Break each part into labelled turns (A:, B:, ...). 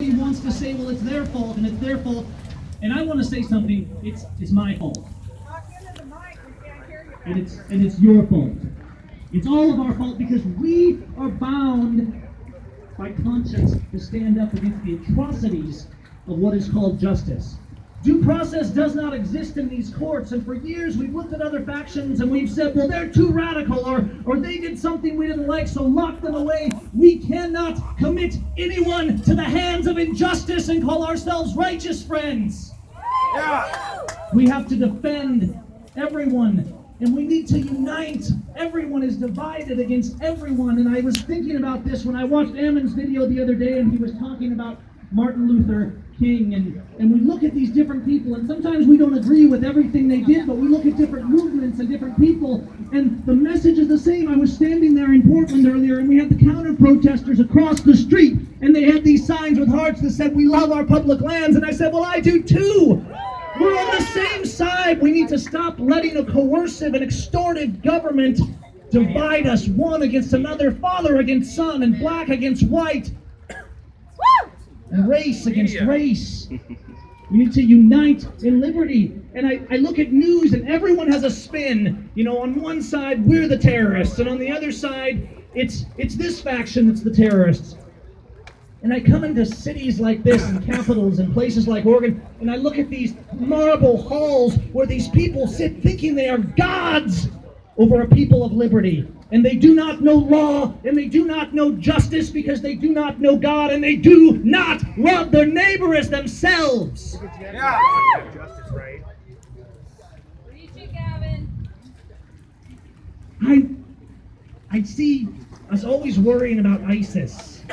A: He wants to say, well, it's their fault, and it's their fault. And I want to say something, it's my fault.
B: Talk into the mic, we can't hear you.
A: And it's your fault. It's all of our fault because we are bound by conscience to stand up against the atrocities of what is called justice. Due process does not exist in these courts, and for years we've looked at other factions and we've said, well, they're too radical, or they did something we didn't like, so lock them away. We cannot commit anyone to the hands of injustice and call ourselves righteous friends.
C: Yeah.
A: We have to defend everyone, and we need to unite. Everyone is divided against everyone, and I was thinking about this when I watched Ammon's video the other day, and he was talking about Martin Luther King, and we look at these different people, and sometimes we don't agree with everything they did, but we look at different movements and different people, and the message is the same. I was standing there in Portland earlier, and we had the counter-protesters across the street, and they had these signs with hearts that said, we love our public lands, and I said, well, I do too! We're on the same side. We need to stop letting a coercive and extortive government divide us, one against another, father against son, and black against white, and race against race. We need to unite in liberty. And I look at news, and everyone has a spin. You know, on one side, we're the terrorists, and on the other side, it's this faction that's the terrorists. And I come into cities like this, and capitals, and places like Oregon, and I look at these marble halls where these people sit thinking they are gods over a people of liberty. And they do not know law, and they do not know justice because they do not know God, and they do not love their neighbor as themselves.
C: Yeah. Justice, right?
B: Reach it, Gavin.
A: I see us always worrying about ISIS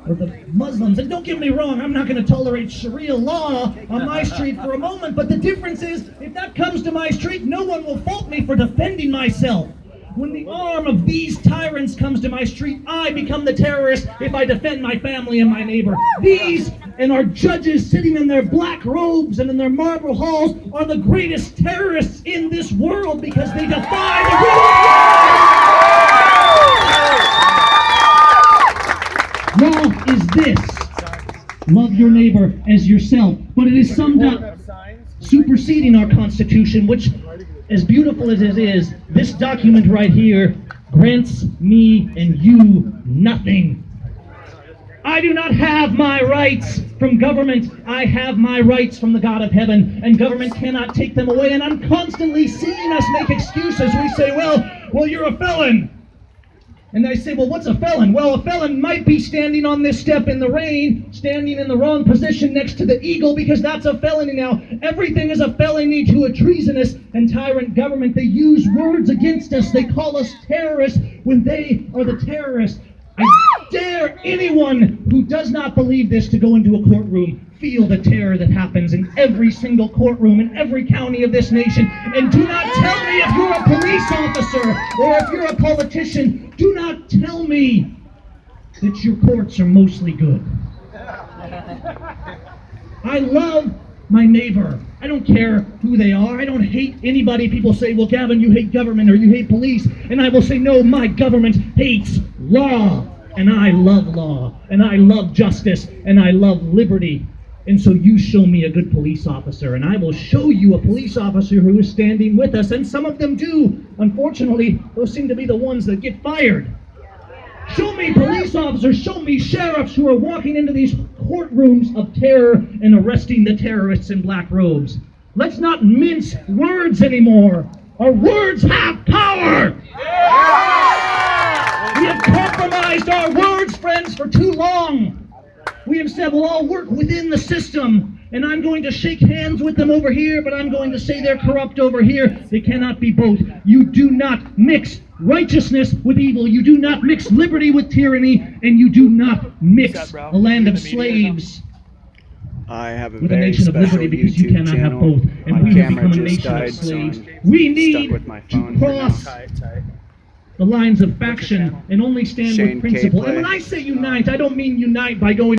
A: or the Muslims. And don't get me wrong, I'm not going to tolerate Sharia law on my street for a moment, but the difference is, if that comes to my street, no one will fault me for defending myself. When the arm of these tyrants comes to my street, I become the terrorist if I defend my family and my neighbor. These and our judges sitting in their black robes and in their marble halls are the greatest terrorists in this world because they defy the rule of law. Law is this: love your neighbor as yourself. But it is summed up superseding our Constitution, which, as beautiful as it is, this document right here grants me and you nothing. I do not have my rights from government. I have my rights from the God of heaven, and government cannot take them away. And I'm constantly seeing us make excuses. We say, well, you're a felon. And I say, well, what's a felon? Well, a felon might be standing on this step in the rain, standing in the wrong position next to the eagle, because that's a felony now. Everything is a felony to a treasonous and tyrant government. They use words against us. They call us terrorists when they are the terrorists. I dare anyone who does not believe this to go into a courtroom, feel the terror that happens in every single courtroom in every county of this nation. And do not tell me if you're a police officer or if you're a politician, do not tell me that your courts are mostly good. I love my neighbor. I don't care who they are. I don't hate anybody. People say, well, Gavin, you hate government or you hate police. And I will say, no, my government hates law. And I love law. And I love justice. And I love liberty. And so you show me a good police officer, and I will show you a police officer who is standing with us. And some of them do. Unfortunately, those seem to be the ones that get fired. Show me police officers, show me sheriffs who are walking into these courtrooms of terror and arresting the terrorists in black robes. Let's not mince words anymore. Our words have power. We have compromised our words, friends, for too long. We have said, we'll all work within the system, and I'm going to shake hands with them over here, but I'm going to say they're corrupt over here. They cannot be both. You do not mix righteousness with evil. You do not mix liberty with tyranny, and you do not mix a land of slaves
D: I have a
A: with a
D: very
A: nation of
D: special
A: liberty, because you
D: YouTube
A: cannot have
D: channel.
A: both. And
D: My
A: we have
D: camera
A: become a
D: just
A: nation of
D: died, so
A: slaves.
D: I'm
A: We need
D: stuck with my phone
A: to
D: for
A: cross
D: now.
A: the lines of faction and only stand
D: Shane
A: with principle. And
D: KPLAY.
A: when I say unite, I don't mean unite by going